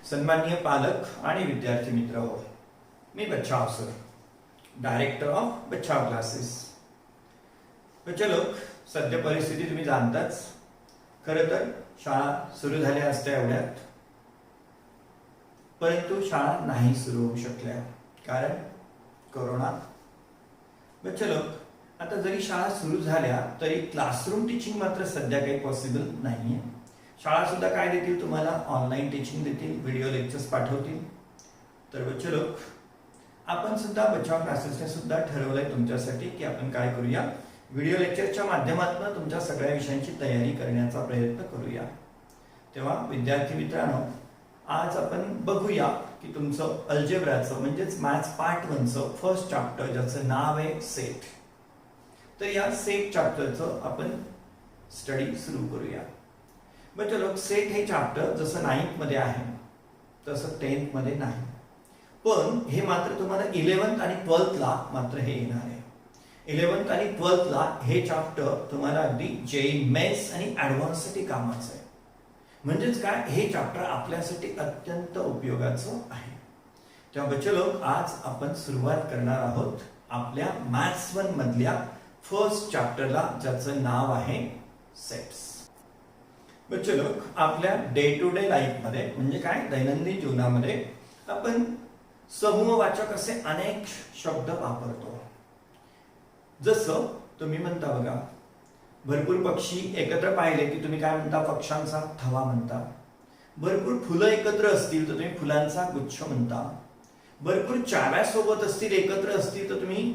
सन्माननीय पालक आणि विद्यार्थी मित्र हो, मी Bachhav sir, director of Bachhav classes. बच्चे लोक, सध्या परिस्थिती तुम्ही जाणताच. खरं तर शाळा सुरू झाल्या असत्या एवढ्यात, परंतु शाळा नाही सुरू होऊ शकल्या कारण कोरोना. बच्चे लोक, आता जरी शाळा सुरू झाल्या तरी क्लासरूम टीचिंग मात्र सध्या काही पॉसिबल नाहीये. शाळा सुद्धा काय देतील तुम्हाला, ऑनलाईन टीचिंग देतील, व्हिडिओ लेक्चर्स पाठवतील. तर बच्चे लोक, आपण सुद्धा बचाव क्लासेसने सुद्धा ठरवलंय तुमच्यासाठी की आपण काय करूया, व्हिडिओ लेक्चरच्या माध्यमातून तुमच्या सगळ्या विषयांची तयारी करण्याचा प्रयत्न करूया. तेव्हा विद्यार्थी मित्रांनो, आज आपण बघूया की तुमचं अल्जेब्राचं म्हणजेच मॅथ्स पार्ट 1चं फर्स्ट चॅप्टर ज्याचं नाव आहे सेट. तर या सेट चॅप्टरचं आपण स्टडी सुरू करूया. बच्चे लोक, सेट हे चॅप्टर जसं 9th मध्ये आहे तसं 10th मध्ये नाही, पण हे मात्र तुम्हाला 11th आणि 12th ला मात्र हे येणार आहे. 11th आणि 12th ला हे चॅप्टर तुम्हाला अगदी जेईई मेन्स आणि ऍडव्हान्स साठी कामाचं आहे. म्हणजेच काय, हे चॅप्टर आपल्यासाठी अत्यंत उपयोगाचं आहे. तेव्हा बच्चे लोक, आज आपण सुरुवात करणार आहोत आपल्या मॅथ्स 1 मधल्या फर्स्ट चॅप्टरला ज्याचं नाव आहे सेट्स. बच्चे लोक, आपल्या डे टू डे लाईफ मध्ये म्हणजे काय, दैनंदिन जीवनामध्ये आपण समूहवाचक असे अनेक शब्द वापरतो. जसं तुम्ही म्हणता बघा, भरपूर पक्षी एकत्र पाहिले की तुम्ही काय म्हणता, पक्ष्यांचा थवा म्हणता. भरपूर फुलं एकत्र असतील तर तुम्ही फुलांचा गुच्छ म्हणता. भरपूर चाव्या सोबत असतील, एकत्र असतील तर तुम्ही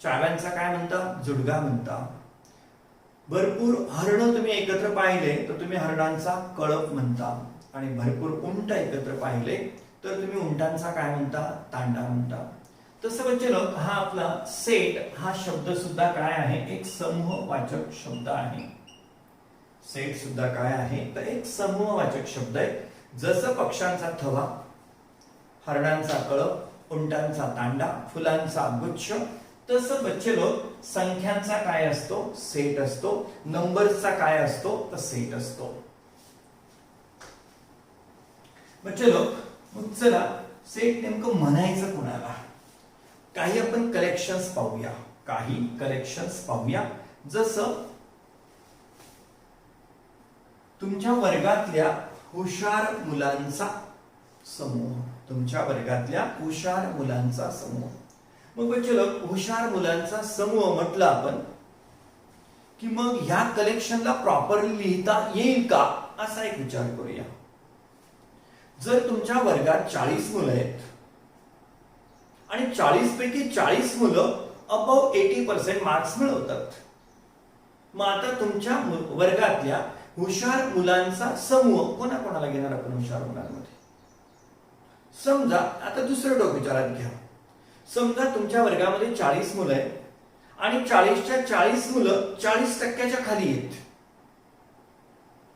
चाव्यांचा काय म्हणता, जुडगा म्हणता. भरपूर हरण तुम्ही एकत्र पाहिले तर तुम्ही हरणांचा कळप म्हणता. आणि भरपूर उंट एकत्र पाहिले तर तुम्ही उंटांचा काय म्हणता, तांडा म्हणता. तसं बच्चे लोक, हा आपला सेट हा शब्द सुद्धा काय आहे, एक समूहवाचक शब्द आहे. सेट सुद्धा काय आहे, तर एक समूहवाचक शब्द आहे. जसं पक्ष्यांचा थवा, हरणांचा कळप, उंटांचा तांडा, फुलांचा गुच्छ, तसं बच्चे लोक संख्यांचा काय असतो, सेट असतो. नंबर्सचा काय असतो, तर सेट असतो. बच्चे लोक, मग चला सेट नेमकं म्हणायचं कोणाला, काही आपण कलेक्शन्स पाहूया. काही कलेक्शन्स पाहूया. जसं तुमच्या वर्गातल्या हुशार मुलांचा समूह, तुमच्या वर्गातल्या हुशार मुलांचा समूह. मग बच्चे लोक, हुशार मुलांचा समूह म्हटलं आपण की मग ह्या कलेक्शनला प्रॉपरली लिहिता येईल का, असा एक विचार करूया. जर तुमच्या वर्गात 40 मुलं आहेत आणि 40 पैकी 40 मुलं अबव 80% मार्क्स मिळवतात, मग आता तुमच्या वर्गातल्या हुशार मुलांचा समूह कोणाकोणाला घेणार आपण हुशार मुलांमध्ये. समजा आता दुसरं डोकं विचारात घ्या. समजा तुमच्या वर्गामध्ये 40 मुलं आहेत आणि 40च्या 40 मुलं 40% खाली आहेत.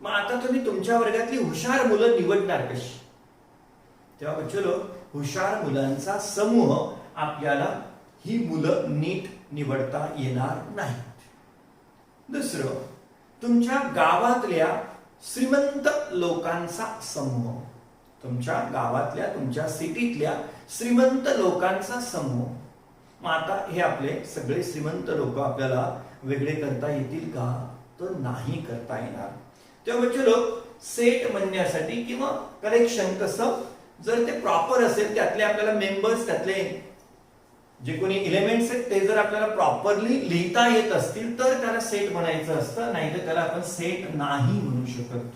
मग आता तुम्ही तुमच्या वर्गातली हुशार मुलं निवडणार कशी. तेव्हा बच्चे लोक, हुशार मुलांचा समूह आपल्याला ही मुलं नीट निवडता येणार नाहीत. दुसरं, तुमच्या गावातल्या श्रीमंत लोकांचा समूह, तुमच्या गावातल्या, तुमच्या सिटीतल्या श्रीमंत लोकांचा समूह. मग आता हे आपले सगळे श्रीमंत लोक आपल्याला वेगळे करता येतील का, तर नाही करता येणार. तेव्हा बच्चे लोक, सेट म्हणण्यासाठी किंवा कलेक्शन कसं, जर ते प्रॉपर असेल, त्यातले आपल्याला मेंबर्स, त्यातले जे कोणी एलिमेंट्स आहेत ते जर आपल्याला प्रॉपरली लिहिता येत असतील तर त्याला सेट म्हणायचं असतं, नाहीतर त्याला आपण सेट नाही म्हणू शकत.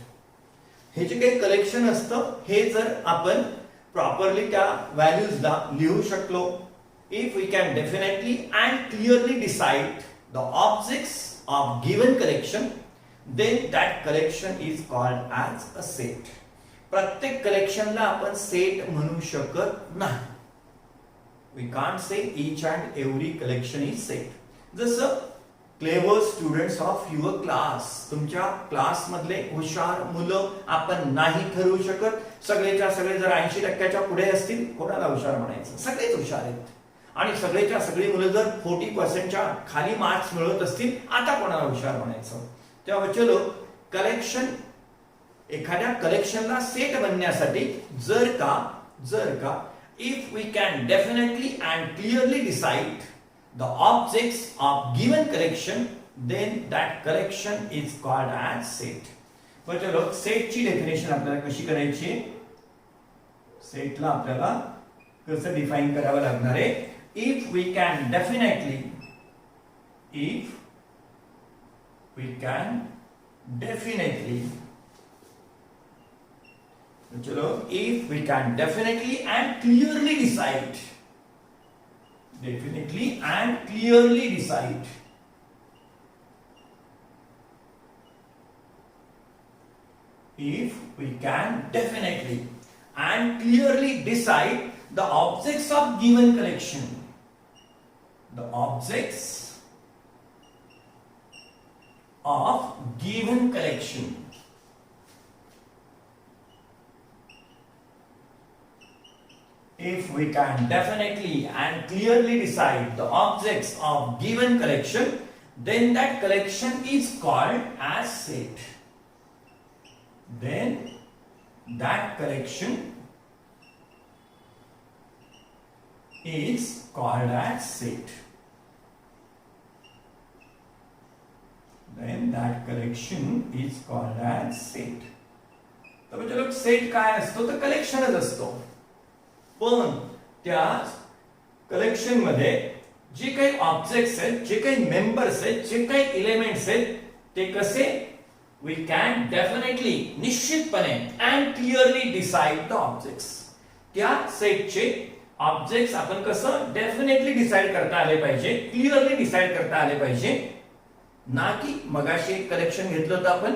हे जे काही कलेक्शन असतं हे जर आपण प्रॉपरली त्या व्हॅल्यूजला लिहू शकलो, if we can definitely and clearly decide the objects of given collection, then that collection is called as a set. प्रत्येक कलेक्शनला आपण सेट म्हणू शकत नाही. We can't say each and every collection is set. जसं clever students of your class, तुमच्या class मधले हुशार मुलं आपण नाही ठरवू शकत. सगळेच्या सगळे जर 80% पुढे असतील, कोणाला हुशार म्हणायचं, सगळेच हुशार आहेत. आणि सगळेच्या सगळी मुलं जर 40% खाली मार्क्स मिळवत असतील, आता कोणाला हुशार म्हणायचं. तेव्हा चलो, कलेक्शन एखाद्या कलेक्शनला सेट बनण्यासाठी जर का if we can definitely and clearly decide the objects of given collection then that collection is called as set. पण चलो सेटची डेफिनेशन आपल्याला कशी करायची, सेटला आपल्याला कसं डिफाइन करावं लागणार आहे. इफ वी कॅन डेफिनेटली चलो if we can definitely and clearly decide if we can definitely and clearly decide the objects of given collection, the objects of given collection, if we can definitely and clearly decide the objects of given collection, then that collection is called as set. Then that collection is called as set. Then that collection is called as set. तर चलो set काय असतो, तर कलेक्शनच असतो. पण त्या collection मध्ये जे काही ऑब्जेक्ट्स आहेत, जे काही मेंबर्स आहेत, जे काही एलिमेंट्स आहेत, ते कसे वी कॅन डेफिनेटली निश्चितपणे and clearly decide the objects. त्या सेटचे ऑब्जेक्ट्स आपण कसं डेफिनेटली डिसाइड करता आले पाहिजे, क्लिअरली डिसाइड करता आले पाहिजे. ना की मगाशी एक कलेक्शन घेतलं होतं आपण,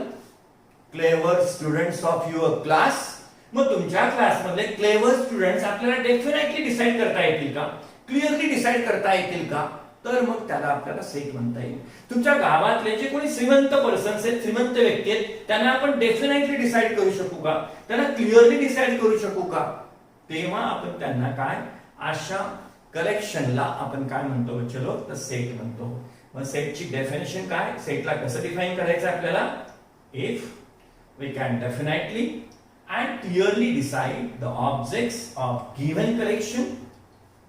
clever students of your class. मग तुमच्या क्लासमधले क्लेवर स्टुडंट्स आपल्याला डेफिनेटली डिसाइड करता येतील का, क्लिअरली डिसाइड करता येतील का, तर मग त्याला आपल्याला सेट म्हणता येईल. तुमच्या गावातले जे कोणी श्रीमंत पर्सन्स आहेत, श्रीमंत व्यक्ती आहेत, त्यांना आपण डेफिनेटली डिसाइड करू शकू का, त्यांना क्लिअरली डिसाइड करू शकू का, तेव्हा आपण त्यांना काय अशा कलेक्शनला आपण काय म्हणतो, चलो तर सेट म्हणतो. मग सेटची डेफिनेशन काय, सेटला कसं डिफाइन करायचं आपल्याला, if we can definitely and clearly decide the objects of given collection,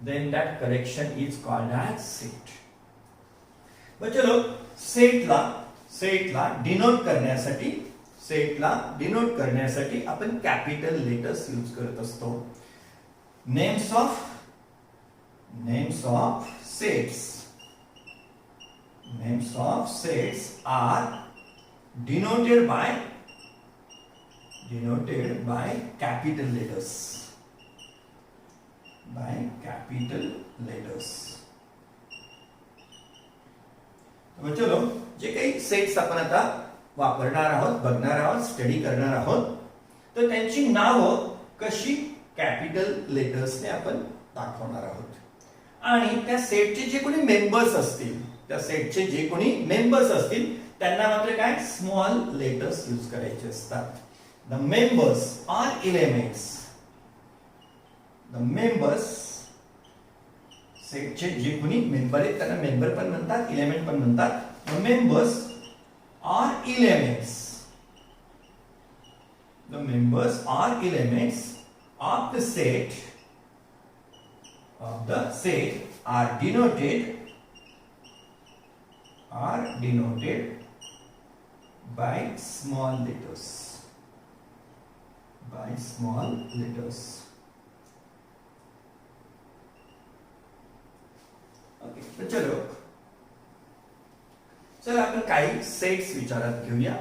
then that collection is called as set. but चलो सेटला डिनोट करण्यासाठी आपण कॅपिटल लेटर्स यूज करत असतो. Names of sets are denoted by capital letters. चलो जे काही sets आपण आता वापरणार आहोत, बघणार आहोत, स्टडी करणार आहोत, तर त्यांची नावं कशी कॅपिटल लेटर्सने आपण दाखवणार आहोत. आणि त्या सेटचे जे कोणी मेंबर्स असतील त्यांना मात्र काय स्मॉल लेटर्स यूज करायचे असतात. The members or elements. The members सेटचे जे कोणी मेंबर आहेत त्यांना मेंबर पण म्हणतात, एलिमेंट पण म्हणतात. The members or elements. The members or elements of the set are denoted by small letters. Okay, तर चलो आपण काही सेट्स विचारात घेऊया.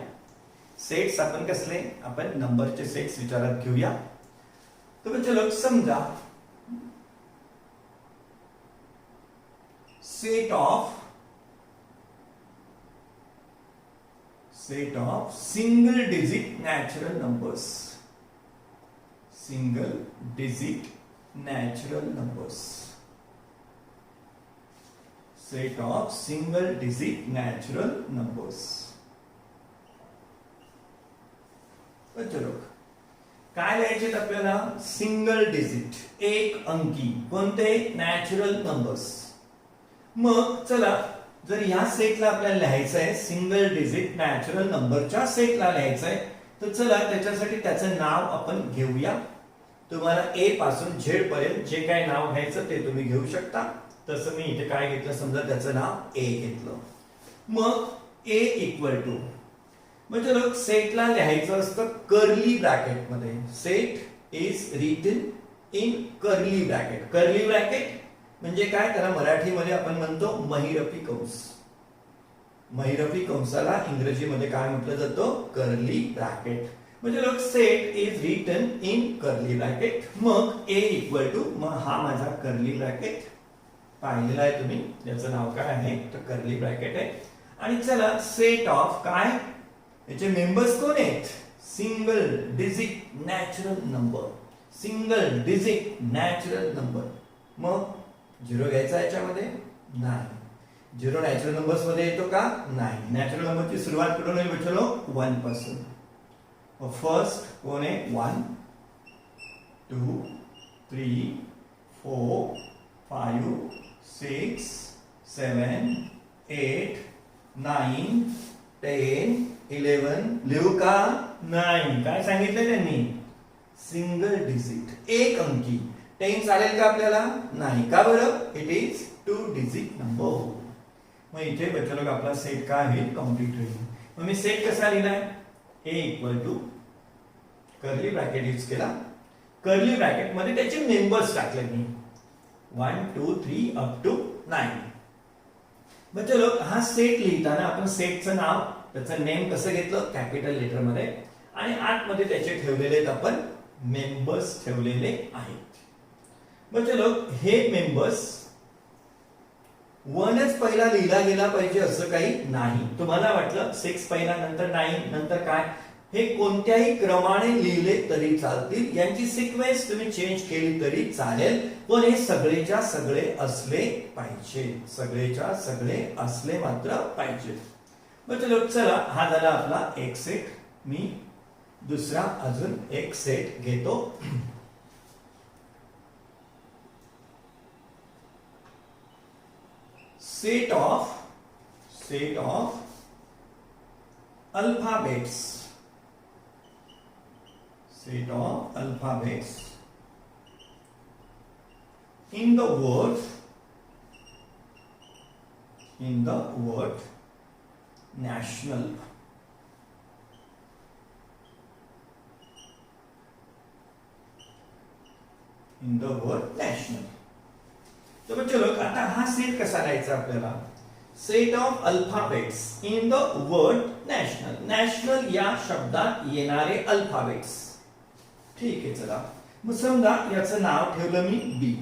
सेट्स आपण कसले, आपण नंबरचे सेट्स विचारात घेऊया. तर चलो समजा set of single digit natural numbers. Set of single digit natural numbers. चलो काय लिहायचे आपल्याला, सिंगल डिजिट एक अंकी, कोणते नॅचरल नंबर्स. मग चला जर या सेटला आपल्याला लिहायचं आहे, सिंगल डिजिट नॅचरल नंबरच्या सेटला लिहायचं आहे, तर चला त्याच्यासाठी त्याचं नाव आपण घेऊया. तुम्हाला ए पासून झेड पर्यंत जे काय नाव घ्यायचं ते तुम्ही घेऊ शकता. तसं मी इथे काय घेतलं, समजा त्याचं नाव ए घेतलं. मग ए इक्वल टू, म्हणजे लोक सेटला लिहायचं असतं कर्ली ब्रॅकेट मध्ये. Set is written in curly bracket. Curly bracket म्हणजे काय, त्याला मराठीमध्ये आपण म्हणतो महिरपी कंस. महिरपी कंसाला इंग्रजीमध्ये काय म्हटलं जातं, कर्ली ब्रॅकेट. म्हणजे लोक set is written in curly bracket. मग ए इक्वल टू, मग हा माझा कर्ली ब्रॅकेट पाहिलेला आहे तुम्ही, याचं नाव काय आहे तर कर्ली ब्रॅकेट आहे. आणि चला सेट ऑफ काय, याचे मेंबर्स कोण आहेत, single digit natural number. Single digit natural number. मग झिरो घ्यायचा याच्यामध्ये नाही. झिरो नॅचरल नंबर्स मध्ये येतो का, नाही. नॅचरल नंबरची सुरुवात कुठून होईल बच्चों, 1 पासून. फर्स्ट कोण आहे, 1 2 3 4 5 6 7 8 9 10 11. लिहू का, नाही. काय सांगितलं त्यांनी, सिंगल डिजिट, एक अंकी. 10 चालेल का आपल्याला, नाही. का बरं, इट इज 2 डिजिट नंबर. मग इथे बच्चों आपला सेट काय होईल, कम्प्लीट होईल. मग मी सेट कसा लिहिलाय, A equal to curly bracket use केला. कर्ली ब्रॅकेट मध्ये त्याचे मेंबर्स टाकले मी 1 2 3 अप टू 9. बच्चों हा सेट लिहिताना आपण सेटचं नाव, त्याचं नेम कसं घेतलं, कॅपिटल लेटर मध्ये. आणि आतमध्ये त्याचे ठेवलेले आहेत आपण मेंबर्स ठेवलेले आहेत. बच्चों हे मेंबर्स 1च पहिला लिहिला गेला पाहिजे असं काही नाही. तुम्हाला वाटलं 6 पहिला, नंतर 9, नंतर काय, हे कोणत्याही क्रमाने लिहिले तरी चालतील. यांची सिक्वेन्स तुम्ही चेंज केली तरी चालेल, पण हे सगळेच्या सगळे असले पाहिजे. सगळेच्या सगळे असले मात्र पाहिजे. बच्चों चला हा झाला आपला एक सेट. मी दुसरा अजून एक सेट घेतो. Set of alphabets. Set of alphabets in the word national. In the word national. तर बच्चों आता हा सेट कसा लिहायचा आपल्याला, set of alphabets in the word national. National या शब्दात येणारे अल्फाबेट्स. ठीक आहे, चला मग समजा याचं नाव ठेवलं मी बी.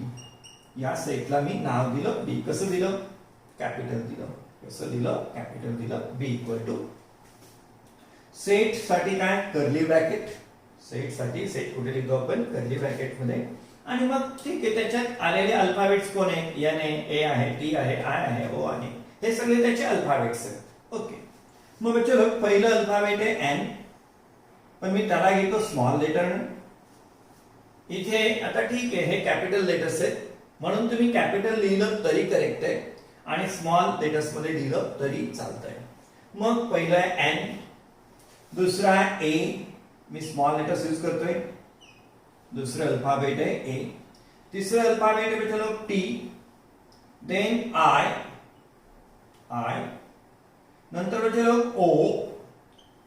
या सेटला मी नाव दिलं बी. कसं दिलं, कॅपिटल दिलं. कसं दिलं, कॅपिटल दिलं. बी इक्वल टू सेट साठी काय, कर्ली ब्रॅकेट. सेट साठी सेट कुठे लिहितो आपण, कर्ली ब्रॅकेट मध्ये. आणि मग ठीक आहे, त्याच्यात आलेले अल्फाबेट्स कोण आहेत, एन आहे, ए आहे, टी आहे, आय आहे, ओ आहे. हे सगळे त्याचे अल्फाबेट्स आहेत. ओके, मग बच्चों पहिलं अल्फाबेट आहे एन, पण मी त्याला घेतो स्मॉल लेटर. इथे आता ठीक आहे, हे कॅपिटल लेटर्स आहेत म्हणून तुम्ही कॅपिटल लिहिलं तरी करेक्ट आहे आणि स्मॉल लेटर्स मध्ये लिहिलं तरी चालतंय. मग पहिला आहे एन, दुसरा आहे ए, मी स्मॉल लेटर्स यूज करतोय. दुसरं अल्फाबेट आहे ए. तिसरं अल्फाबेट आहे बच्चों टी, देन आय. नंतर बच्चों ओ,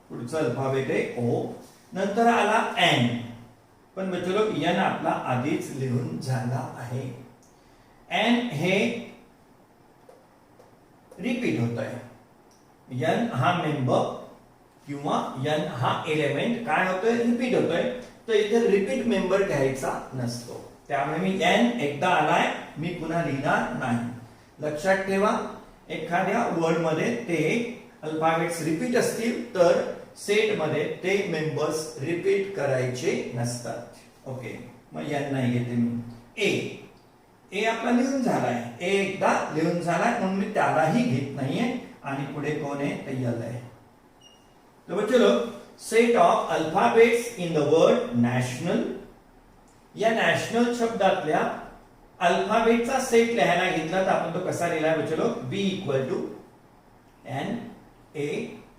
पुढचा अल्फाबेट आहे ओ. नंतर आला एन, पण बच्चों एन आपला आधीच लिहून झाला आहे. एन हे रिपीट होत आहे. एन हा मेंबर किंवा एन हा एलिमेंट काय होतोय, रिपीट होतोय. तर इथे रिपीट मेंबर घ्यायचा नसतो. त्यामुळे मी एन एकदा आलाय, मी पुन्हा लिहिणार नाही. लक्षात ठेवा, एखाद्या वर्ड मध्ये ते अल्फाबेट्स रिपीट असतील तर सेट मध्ये ते मेंबर्स रिपीट करायचे नसतात. ओके, मग एन नाही घेते मी. ए आपला लिहून झालाय, ए एकदा लिहून झालाय म्हणून मी त्यालाही घेत नाहीये. आणि पुढे कोण आहे, तय्यल आहे. तर बच्चों set of alphabets in the word national. या नॅशनल शब्दातल्या अल्फाबेटचा सेट लिहायला घेतला तर आपण तो कसा लिहिलाय बच्चों, B equal to N A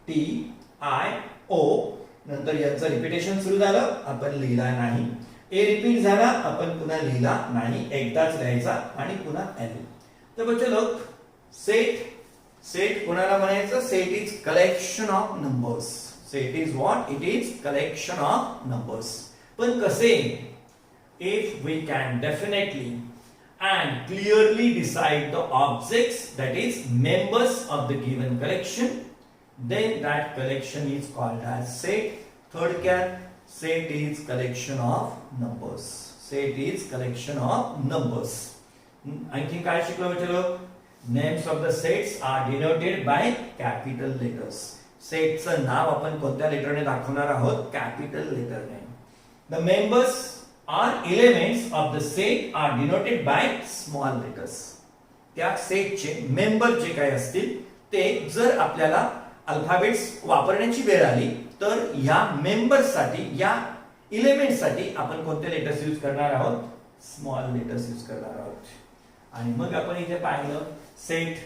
T I O. नंतर यांचं रिपिटेशन सुरू झालं, आपण लिहिला नाही. ए रिपीट झाला, आपण पुन्हा लिहिला नाही, एकदाच लिहायचा आणि पुन्हा एल. तर बच्चे लोक, सेट कोणाला म्हणायचं? Set is collection of numbers. Set is what? It is collection of numbers. पण कसे? If we can definitely and clearly decide the objects, that is members of the given collection, then that collection is called as set. Third cat, set is collection of numbers. Set is collection of numbers. आणखी काय शिकलो बच्चो? Names of the sets are denoted by capital letters. सेटचं नाव आपण कोणत्या लेटरने दाखवणार आहोत? Capital लेटरने. The members or elements of the set are denoted by small letters. त्या सेटचे मेंबर जे काही असतील ते जर आपल्याला अल्फाबेट्स वापरण्याची वेळ आली तर या मेंबर्स साठी, या एलिमेंट साठी आपण कोणते लेटर्स यूज करणार आहोत? स्मॉल लेटर्स यूज करणार आहोत. आणि मग आपण इथे पाहिलं सेट.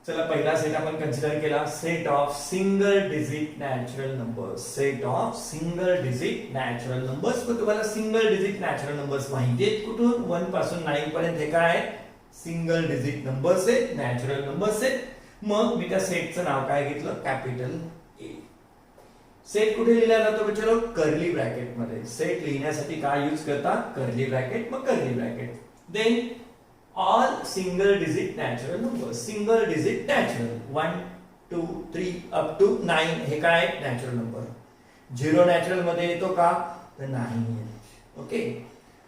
चला, पहिला सेट आपण कन्सिडर केला, set of single digit natural numbers. Set of single digit natural numbers. पण तुम्हाला सिंगल डिजिट नॅचरल नंबर्स माहिती आहेत कुठून? 1 पासून 9 पर्यंत हे काय? सिंगल डिजिट नंबर्स आहेत, नॅचरल नंबर्स आहेत. मग मी त्या सेटचं नाव काय घेतलं? कॅपिटल ए. सेट कुठे लिहिला जातो बच्चो? कर्ली ब्रॅकेट मध्ये. सेट लिहिण्यासाठी काय यूज करतात? Curly bracket. मग curly bracket. Then all single digit natural numbers. Single digit natural 1 2 3 up to 9 हे काय? Natural number. 0 नॅचरल मध्ये येतो का? तर नाही येत. ओके.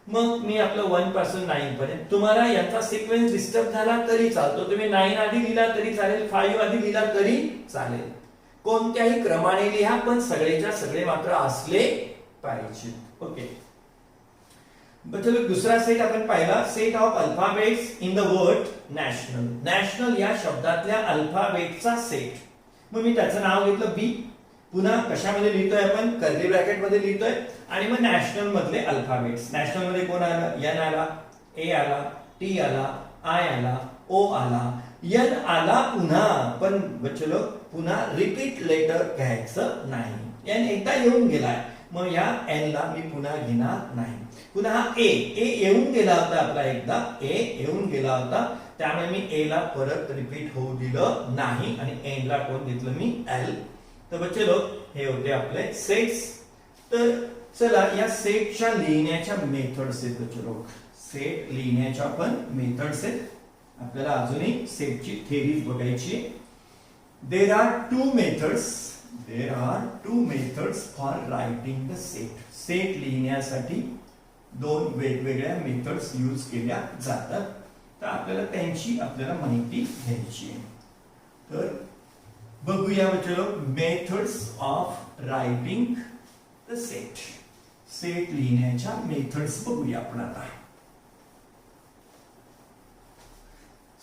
मग मी आपलं 1 पासून 9 पर्यंत, तुम्हाला याचा सिक्वेन्स डिस्टर्ब झाला तरी चालतो. तुम्ही 9 आधी लिहिला तरी चालेल, 5 आधी लिहिला तरी चालेल. कोणत्याही क्रमाने लिहा, पण सगळेच्या सगळे मात्र असले पाहिजे. ओके. चलो, दुसरा सेट आपण पाहिला, set of alphabets in the word national. National या शब्दातल्या अल्फाबेटचा सेट. मग मी त्याचं नाव घेतलं बी. पुन्हा कशामध्ये लिहितोय आपण? कर्ली ब्रॅकेट मध्ये लिहितोय. आणि मग नॅशनल मधले अल्फाबेट्स. नॅशनल मध्ये कोण आला? एन आला, ए आला, टी आला, आय आला, ओ आला, एन आला पुन्हा. पण बच्चो, पुन्हा रिपीट लेटर घ्यायचं नाही. एन एकदा येऊन गेलाय, मग या एन ला मी पुन्हा घेणार नाही. पुन्हा ए येऊन गेला होता आपला एकदा, ए येऊन गेला होता, त्यामुळे मी ए ला परत रिपीट होऊ दिलं नाही. आणि एन ला कोण घेतलं मी? एल. तर बच्चे लोक, हे होते आपले सेट्स. तर चला, या सेटच्या लिहिण्याच्या मेथड्स आहेत बच्चे लोक. सेट लिहिण्याच्या पण मेथड्स आहेत. आपल्याला अजूनही सेटची थेरीज बघायची. There are two methods for writing the set. Set लिहिण्यासाठी 2 वेगवेगळ्या मेथड्स यूज केल्या जातात. तर आपल्याला त्यांची माहिती घ्यायची आहे. तर बघूया बच्चो, methods of writing the set. Set लिहिण्याच्या मेथड्स बघूया आपण आता.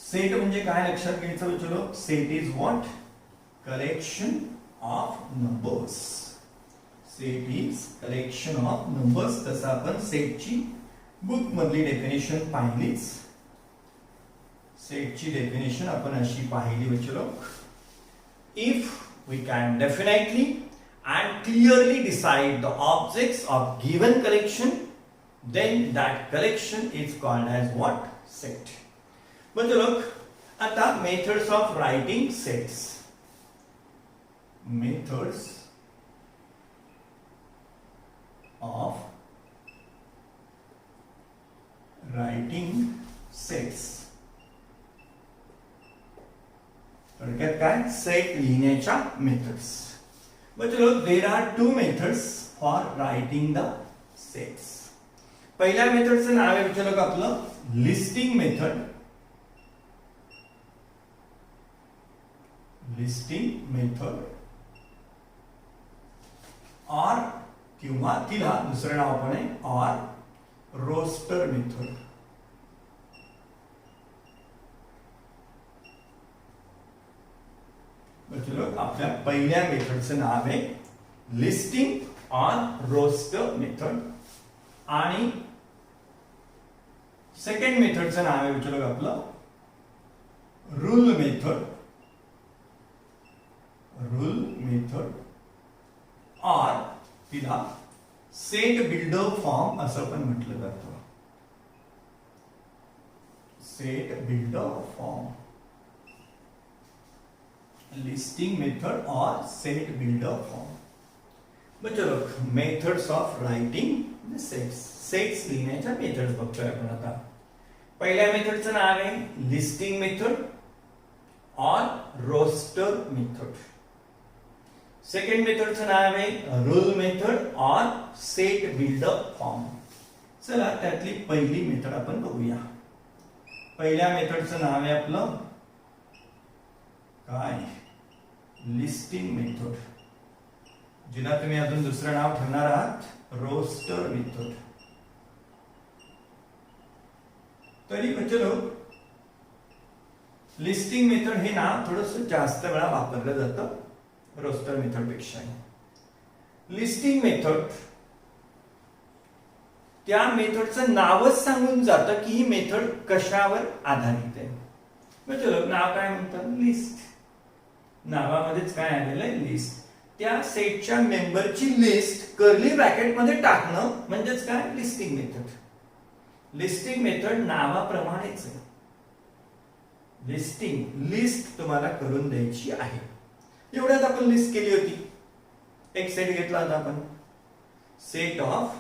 सेट म्हणजे काय लक्षात घ्यायचं बच्चो? Set is what? Collection of numbers. Set is collection of numbers. तसं आपण सेटची बुक मधली डेफिनेशन पाहिलीच. सेटची डेफिनेशन आपण अशी पाहिली बच्चो. If we can definitely and clearly decide the objects of given collection, then that collection is called as what? Set. बच्चो, आता methods of writing sets. Methods of writing sets. थोडक्यात काय? सेट लिहिण्याच्या मेथड्स. बच्चो, there are 2 methods for writing the sets. पहिल्या मेथडचं नाव आहे बच्चो आपलं लिस्टिंग मेथड. लिस्टिंग मेथड और किंवा तिला दुसरं नाव पण आहे और रोस्टर मेथड. आपल्या पहिल्या मेथडचं नाव आहे लिस्टिंग ऑन रोस्टर मेथड. आणि सेकंड मेथडचं नाव आहे विचारलं आपलं rule method. Rule method or तिला सेट बिल्डर फॉर्म असं पण म्हटलं जातं. Set builder form, listing method और सेट बिल्डर फॉर्म. मग चलो methods of writing sets. Sets लिहिण्याच्या मेथड्स बघतोय आपण आता. पहिल्या मेथडचं नाव आहे लिस्टिंग मेथड और रोस्टर मेथड. सेकंड मेथडचं नाव आहे रूल मेथड और सेट बिल्डर फॉर्म. चला त्यातली पहिली मेथड आपण बघूया. पहिल्या मेथडचं नाव आहे आपलं काय, लिस्टिंग मेथड, जिला तुम्ही अजून दुसरं नाव ठेवणार आहात रोस्टर मेथड. तरी चलो लिस्टिंग मेथड हे नाव थोडंसं जास्त वेळा वापरलं जातं रोस्टर मेथड पेक्षा. लिस्टिंग मेथड त्या मेथडचं नावच सांगून जातं की ही मेथड कशावर आधारित आहे. मग चलो नाव काय म्हणतात, लिस्ट. नावामध्येच काय आलेलं आहे, लिस्ट. त्या सेटच्या मेंबरची लिस्ट कर्ली ब्रॅकेट मध्ये टाकणं म्हणजेच काय, लिस्टिंग मेथड. लिस्टिंग मेथड नावाप्रमाणेच आहे. लिस्टिंग, लिस्ट तुम्हाला करून द्यायची आहे. एवढ्यात आपण लिस्ट केली होती. एक सेट घेतला होता आपण, set of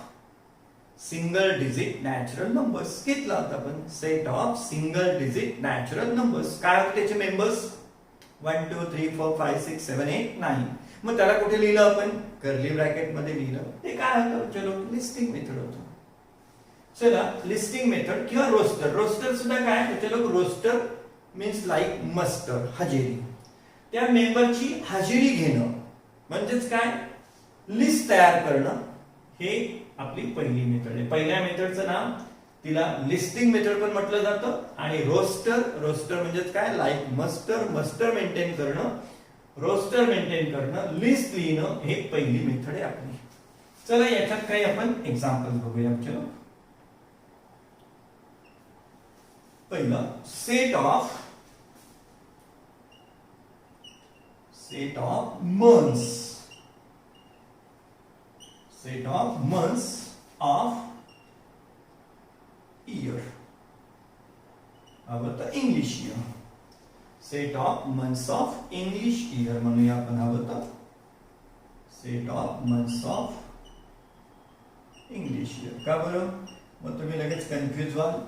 single digit natural numbers घेतला होता आपण. Set of single digit natural numbers. काय होते त्याचे मेंबर्स, 1 2 3 4 5 6 7 8 9. मग त्याला कुठे लिहिलं आपण, कर्ली ब्रॅकेट मध्ये लिहिलं. हे काय होतं, चलो लिस्टिंग मेथड होतं. चला लिस्टिंग मेथड किंवा रोस्टर. रोस्टर सुद्धा काय, चलो रोस्टर मीन्स लाईक मस्टर, हजेरी. त्या मेंबरची हजेरी घेणं म्हणजेच काय, लिस्ट तयार करणं. हे आपली पहिली मेथड आहे. पहिल्या मेथडचं नाव तिला लिस्टिंग मेथड पण म्हटलं जातं आणि रोस्टर. रोस्टर म्हणजेच काय, लाईक मस्टर, मस्टर मेंटेन करणं, रोस्टर मेंटेन करणं, लिस्ट लिहिणं. हे पहिली मेथड आहे आपली. चला याच्यात काही आपण एक्झाम्पल बघूया. चलो पहिलं set of months. Set of months of year. हवं तर English year. Set of months of English year म्हणूया आपण. हवं तर set of months of English year. का बरं, मग तुम्ही लगेच कन्फ्युज व्हाल.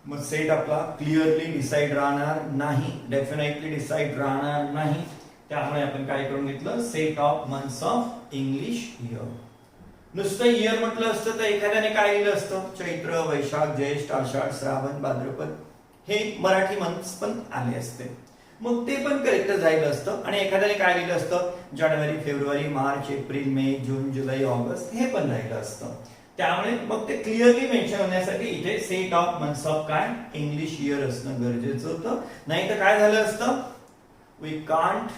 मग सेट आपला क्लिअरली डिसाइड राहणार नाही, डेफिनेटली डिसाइड राहणार नाही. त्यामुळे आपण काय करून घेतलं, set of months of English year. नुसतं इयर म्हटलं असतं तर एखाद्याने काय लिहिलं असतं, चैत्र, वैशाख, ज्येष्ठ, आषाढ, श्रावण, भाद्रपद. हे मराठी मंथ्स पण आले असते, मग ते पण करेक्ट झालं असतं. आणि एखाद्याने काय लिहिलं असतं, जानेवारी, फेब्रुवारी, मार्च, एप्रिल, मे, जून, जुलै, ऑगस्ट. हे पण राहिलं असतं. त्यामुळे मग ते क्लिअरली मेन्शन होण्यासाठी इथे सेट ऑफ मंथ्स ऑफ काय, इंग्लिश इयर असणं गरजेचं होतं. नाही तर काय झालं असतं, we can't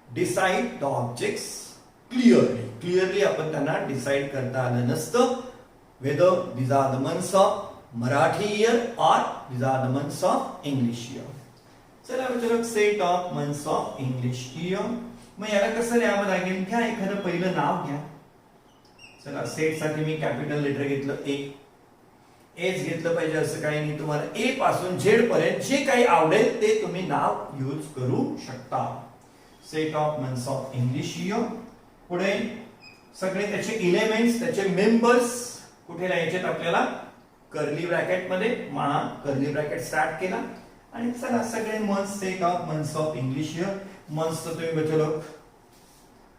decide the objects clearly आपण त्यांना डिसाइड करता आलं नसतं. Whether these are the months of Marathi year और these are the months of English year. चला चलो set of months of English year. मग याला कसं लिहावं लागेल, घ्या एखादं पहिलं नाव घ्या. चला सेट साठी मी कॅपिटल लेटर घेतलं, एच घेतलं पाहिजे असं काही नाही. तुम्हाला ए पासून झेड पर्यंत जे काही आवडेल ते तुम्ही नाव यूज करू शकता. Set of months of English year. पुढे सगळे त्याचे एलिमेंट्स, त्याचे मेंबर्स कुठे लिहायचे आपल्याला, कर्ली ब्रॅकेट मध्ये. म्हणा कर्ली ब्रॅकेट स्टार्ट केला आणि चला सगळे months, set of months of English year. Months तर तुम्ही बचलो,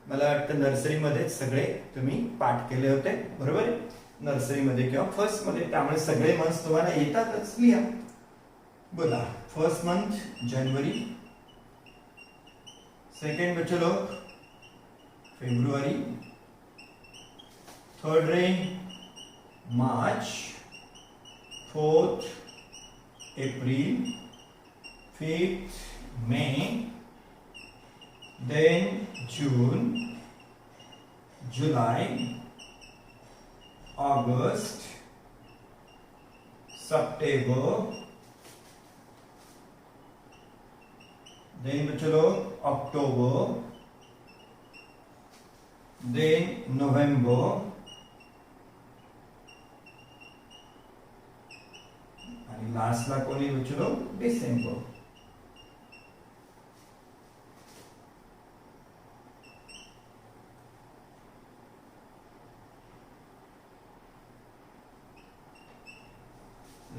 मला वाटतं नर्सरी मध्ये सगळे तुम्ही पाठ केले होते, बरोबर आहे, नर्सरी मध्ये किंवा फर्स्ट मध्ये. त्यामुळे सगळे मंथ्स तुम्हाला येतातच. लिहा, बोला. फर्स्ट मंथ जानेवारी, सेकंड बचलो फेब्रुवारी, थर्ड रे March, fourth April, fifth May, then June, July, August, September, then चलो October, देन नोव्हेंबर आणि लास्टला कोणी विचारो डिसेंबर.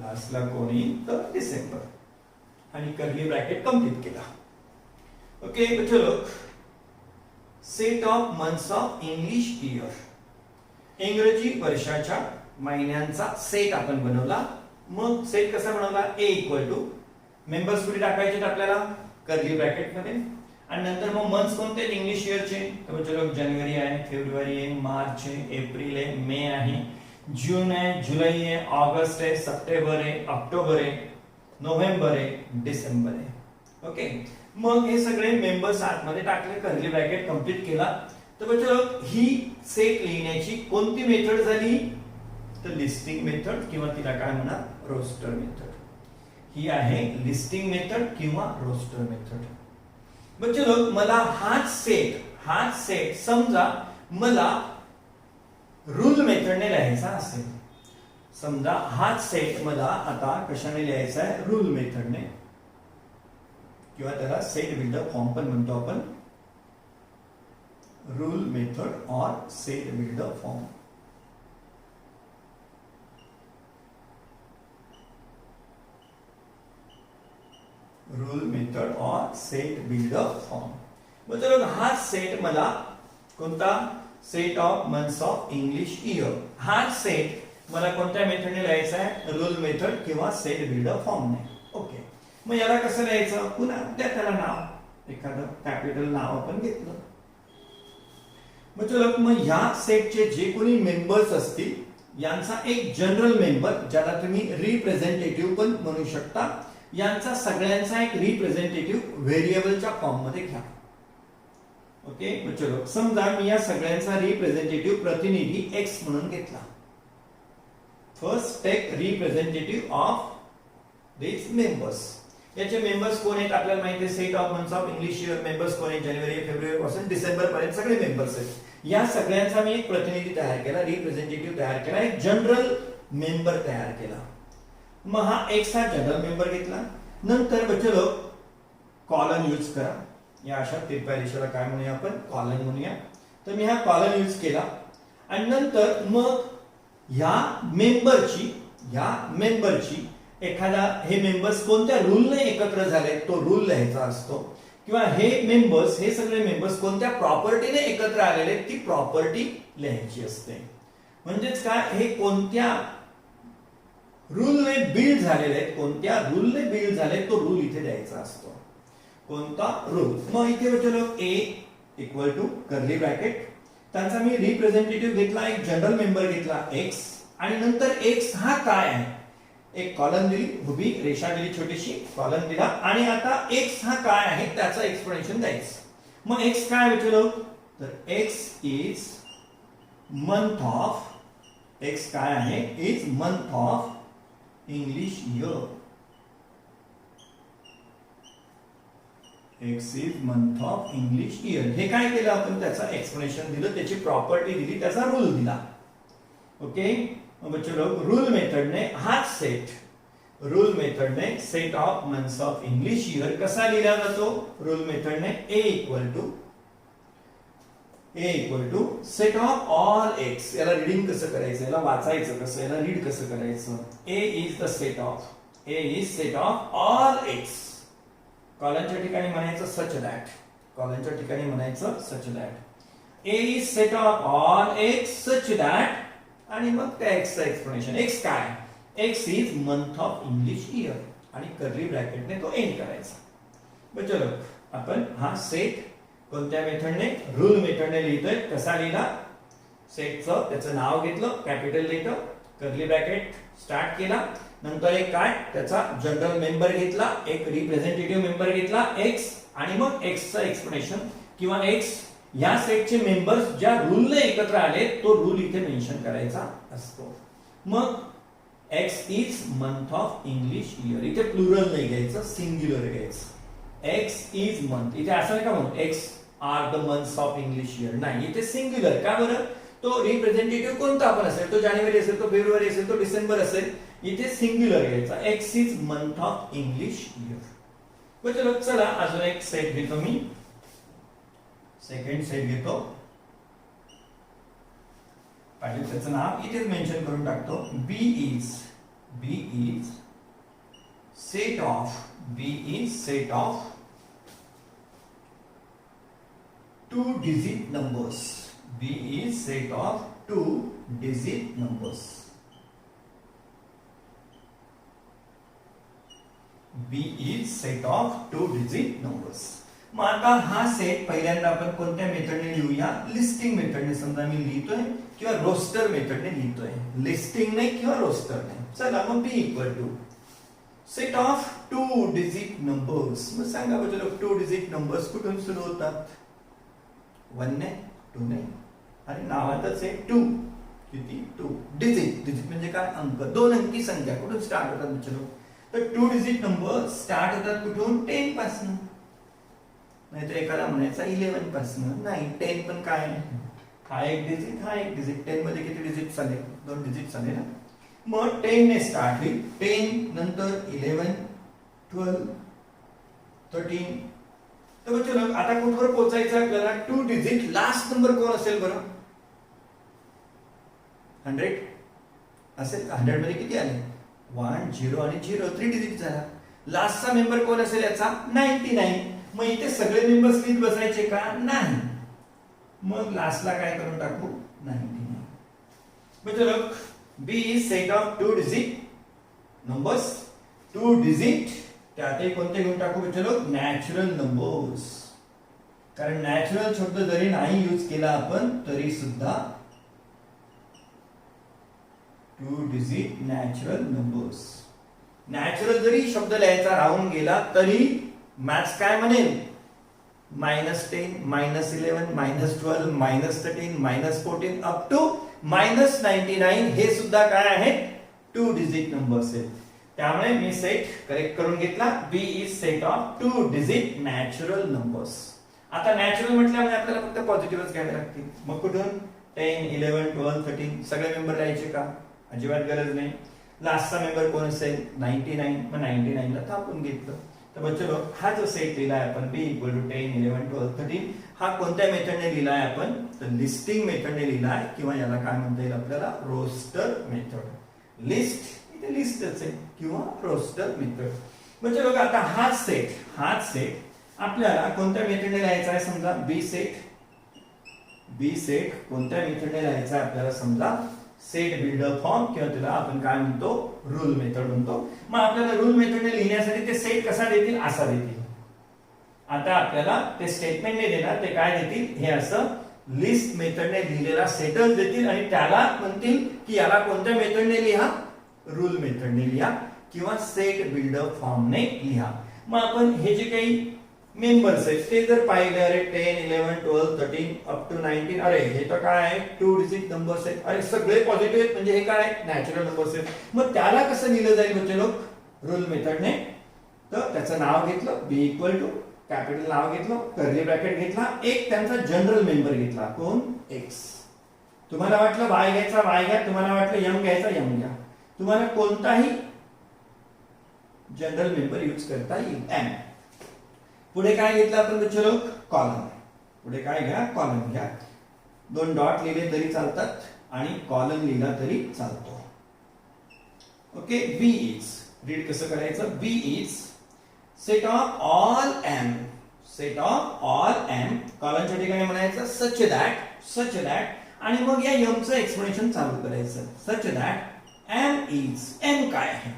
लास्टला कोणी तर डिसेंबर आणि कर्ली ब्रॅकेट कंप्लीट केला. ओके चलो, set of months of English year, इंग्रजी वर्षाच्या महिन्यांचा सेट आपण बनवला. मग सेट कसा बनवला, ए इक्वल टू मेंबर्स कुठे टाकायचे आपल्याला कर्ली ब्रॅकेट मध्ये, आणि नंतर मग मंथ्स कोणते इंग्लिश इयरचे, तर चलो जानेवारी आहे, फेब्रुवारी आहे, मार्च आहे, एप्रिल आहे, मे आहे, जून आहे, जुलै आहे, ऑगस्ट आहे, सप्टेंबर आहे, ऑक्टोबर आहे, नोव्हेंबर आहे, डिसेंबर आहे. ओके, मग हे सगळे मेंबर्स आतमध्ये टाकले, कर्ली ब्रॅकेट कंप्लीट केला. तर चलो, ही सेट लिहिण्याची कोणती मेथड झाली, तर लिस्टिंग मेथड किंवा तिला काय म्हणणार, रोस्टर मेथड. ही आहे लिस्टिंग मेथड किंवा रोस्टर मेथड. मग चलो, मला हाच सेट समजा मला रूल मेथडने लिहायचा असेल, समजा हाच सेट मला आता कशाने लिहायचा आहे, रूल मेथडने, किंवा त्याला सेट बिल्डर फॉर्म पण म्हणतो आपण, रूल मेथड और set builder form. Rule method और सेट बिल्डर फॉर्म. मतलब हा सेट मला कोणता, set of months of English year, हा सेट मला कोणत्या मेथडने लिहायचा आहे, रूल मेथड किंवा सेट बिल्डर फॉर्मने. ओके, मग याला कसं लिहायचं, पुन्हा त्याला नाव, एखादं कॅपिटल नाव आपण घेतलं. मग ह्या सेटचे जे कोणी मेंबर्स असतील यांचा एक जनरल मेंबर, ज्याला तुम्ही रिप्रेझेंटेटिव्ह पण म्हणू शकता, यांचा सगळ्यांचा एक रिप्रेझेंटेटिव्ह व्हेरिएबलच्या फॉर्म मध्ये घ्या. ओके, चलो, समजा मी या सगळ्यांचा रिप्रेझेंटेटिव्ह प्रतिनिधी एक्स म्हणून घेतला. First take representative of this members. याचे मेंबर्स कोण आहेत आपल्याला माहिती आहे, set of months of English year members कोण आहेत, जानेवारी फेब्रुवारी पासून डिसेंबर पर्यंत सगळे मेंबर्स आहेत. या सगळ्यांचा मी एक प्रतिनिधी तयार केला, रिप्रेझेंटेटिव्ह तयार केला, एक जनरल मेंबर तयार केला. मग हा एक्स हा जनरल मेंबर घेतला. नंतर चलो, कॉलन यूज करा. या अशा तिरप्या रेषेला काय म्हणूया आपण, कॉलन म्हणूया. तर मी हा कॉलन यूज केला, आणि नंतर मग ह्या मेंबरची एखादा, हे मेंबर्स कोणत्या रूलने एकत्र झाले तो रूल लिहायचा असतो, किंवा हे सगळे मेंबर्स कोणत्या प्रॉपर्टीने एकत्र आलेले ती प्रॉपर्टी लिहायची असते. म्हणजेच काय, हे कोणत्या रूलने बिल्ड झालेले आहेत, कोणत्या रूलने बिल्ड झाले तो रूल इथे द्यायचा असतो. कोणता रूल. मग इथे चलो, ए इक्वल टू कर्ली ब्रॅकेट, त्यांचा मी रिप्रेझेंटेटिव्ह घेतला, एक जनरल मेंबर घेतला एक्स, आणि नंतर एक्स हा काय आहे, एक कॉलम दिली, उभी रेषा दिली, छोटीशी कॉलम दिला, आणि आता एक्स हा काय आहे त्याचं एक्सप्लेनेशन द्यायचं. मग एक्स काय विचारलो, तर x is month of, x काय आहे, is month of English year. X is month of English year. हे काय केलं आपण, त्याचा एक्सप्लेनेशन दिलं, त्याची प्रॉपर्टी दिली, त्याचा रूल दिला. ओके, चलो, रूल मेथडने हाच सेट, रूल मेथडने set of months of English year कसा लिहिला जातो, रूल मेथडने A equal to set of all X. याला रीडिंग कसं करायचं, याला वाचायचं कसं, याला रीड कसं करायचं. A is the set of all X. कॉलनच्या ठिकाणी म्हणायचं सच दॅट, कॉलनच्या ठिकाणी म्हणायचं such that. A is set of all X such that, आणि मग त्या एक्सचं एक्सप्लेनेशन. एक्स काय, X is month of English year, आणि कर्ली ब्रॅकेटने तो एंड करायचा. बरं चलो, आपण हा सेट कोणत्या मेथडने, रूल मेथडने लिहितोय. कसा लिहिला, सेटचं त्याचं नाव घेतलं, capital letter, curly bracket start केला, नंतर एक काय, त्याचा जनरल मेंबर घेतला, एक रिप्रेझेंटेटिव्ह मेंबर घेतला एक्स, आणि मग एक्सचं एक्सप्लेनेशन, किंवा एक्स या सेटचे मेंबर्स ज्या रूलने एकत्र आले तो रूल इथे मेन्शन करायचा असतो. मग x is month of English year, इथे प्लुरल नाही घ्यायचं, सिंग्युलर घ्यायचं. एक्स इज मंथ, इथे असं नाही का म्हणून x are the months of English year, नाही, इथे सिंग्युलर. का बरं? तो रिप्रेझेंटेटिव्ह कोणता पण असेल, तो जानेवारी असेल, तो फेब्रुवारी असेल, तो डिसेंबर असेल, इथे सिंग्युलर घ्यायचा. X is month of English year. बरं चलो, चला अजून एक सेट घेतो मी. सेकंड सेट घेतो. पाहिजे त्याचं नाव इथेच मेन्शन करून टाकतो. B is set of 2 digit numbers. B is set of 2 digit numbers. B is set of 2 digit numbers. मग आता हा सेट पहिल्यांदा आपण कोणत्या मेथडने लिहूया? लिस्टिंग मेथडने. समजा मी लिहितोय किंवा रोस्टर मेथडने लिहितोय, लिस्टिंग नाही किंवा रोस्टर नाही. चला मग B equal to set of 2 digit numbers. मग सांगा बघा 2 digit numbers कुठून सुरू होतात? 1 ने, 2 ने, आणि नावातच आहे 2. किती? 2 डिजिट. डिजिट म्हणजे काय? अंक. 2 अंकी संख्या कुठून स्टार्ट होतात मित्रांनो? तर 2 डिजिट नंबर स्टार्ट होतात कुठून? 10 पासून. नाहीतर एखादा म्हणायचा 11 पासून. नाही, 10 पण काय? हा एक डिजिट, हा एक डिजिट. 10 मध्ये किती डिजिट आले? 2 डिजिट आले ना. मग 10 ने स्टार्ट होईल. 10 नंतर 11, 12, 13. तर चलो आता कुठवर पोहोचायचं आपल्याला? 2 डिजिट लास्ट नंबर कोण असेल बरं? 100 असेल. 100 मध्ये किती आले? 1, 0 आणि 0, 3 डिजिट झाला. लास्टचा मेंबर कोण असेल याचा? 99. मग इथे सगळे मेंबर्स लिहित बसायचे का? नाही. मग लास्टला काय करून टाकू? 99. मग चलो, B is set of 2 digit numbers. 2 digit त्यात कोणते घेऊन टाकू? चलो, नॅचरल नंबर्स. कारण नॅचरल शब्द जरी नाही यूज केला आपण तरी सुद्धा 2 डिजिट नॅचरल नंबर्स. नॅचरल जरी शब्द लिहायचा राहून गेला तरी मॅथ्स काय म्हणेल? -10, -11, -12, -13, -14 अप टू -99 हे सुद्धा काय आहे? 2 डिजिट नंबर्स आहेत. त्यामुळे मी सेट करेक्ट करून घेतला. B is set of 2 digit natural numbers. आता नॅचरल म्हटल्यामुळे आपल्याला फक्त पॉझिटिव्हच घ्यावे लागतील. मग कुठून? 10, 11, 12, 13 सगळे मेंबर लिहायचे का? अजिबात गरज नाही. लास्टचा मेंबर कोण असेल? 99. मग 99 ला थांबून घेतलं. तर मग चलो, हा जो सेट लिहिलाय आपण बी इक्वल टू 10, 11, 12, 13 हा कोणत्या मेथडने लिहिलाय आपण? तर लिस्टिंग मेथडने लिहिलाय, किंवा याला काय म्हणता येईल आपल्याला? Roster method. लिस्ट लिस्टच आहे किंवा रोस्टर मेथड. म्हणजे बघा आता हाच सेट आपल्याला कोणत्या मेथडने लिहायचा आहे? समजा बी सेट कोणत्या मेथडने लिहायचा आहे आपल्याला? समजा सेट बिल्डर फॉर्म, किंवा त्याला आपण काय म्हणतो? रूल मेथड म्हणतो. मग आपल्याला रूल मेथडने लिहिण्यासाठी ते सेट कसा देतील? असा देतील. आता आपल्याला ते स्टेटमेंट नाही देणार, ते काय देतील? हे असं लिस्ट मेथडने लिहिलेला सेटच देतील आणि त्याला म्हणतील की याला कोणत्या मेथडने लिहा? रूल मेथडने लिहा किंवा सेट बिल्डर फॉर्मने लिहा. मग आपण हे जे काही मेंबर्स आहेत ते जर पाहिले, अरे 10, 11, 12, 13 अप टू 19, अरे हे तर काय आहे? 2 डिजिट नंबर्स आहेत. अरे सगळे पॉझिटिव्ह आहेत, म्हणजे हे काय? नॅचरल नंबर्स आहेत. मग त्याला कसं लिहिलं जाईल बच्चे लोक? रूल मेथडने. तर त्याचं नाव घेतलं बी इक्वल टू, कॅपिटल नाव घेतलं, कर्ली ब्रॅकेट घेतला, एक त्यांचा जनरल मेंबर घेतला. कोण? एक्स. तुम्हाला वाटलं वाय घ्यायचा, वाय घ्या. तुम्हाला वाटलं यम घ्यायचा, यम घ्या. तुम्हाला कोणताही जनरल मेंबर यूज करता येईल. एम. पुढे काय घेतलं आपण बच्चे लोक? कॉलम. पुढे काय घ्या? कॉलम घ्या. 2 डॉट लिहिले तरी चालतात आणि कॉलम लिहिला तरी चालतो. ओके. बी इज, रीड कसं करायचं? B is set of all M. Set of all M. कॉलमच्या ठिकाणी म्हणायचं सच दॅट, आणि मग या एमचं एक्सप्लेनेशन चालू करायचं. Such that M is. M काय आहे?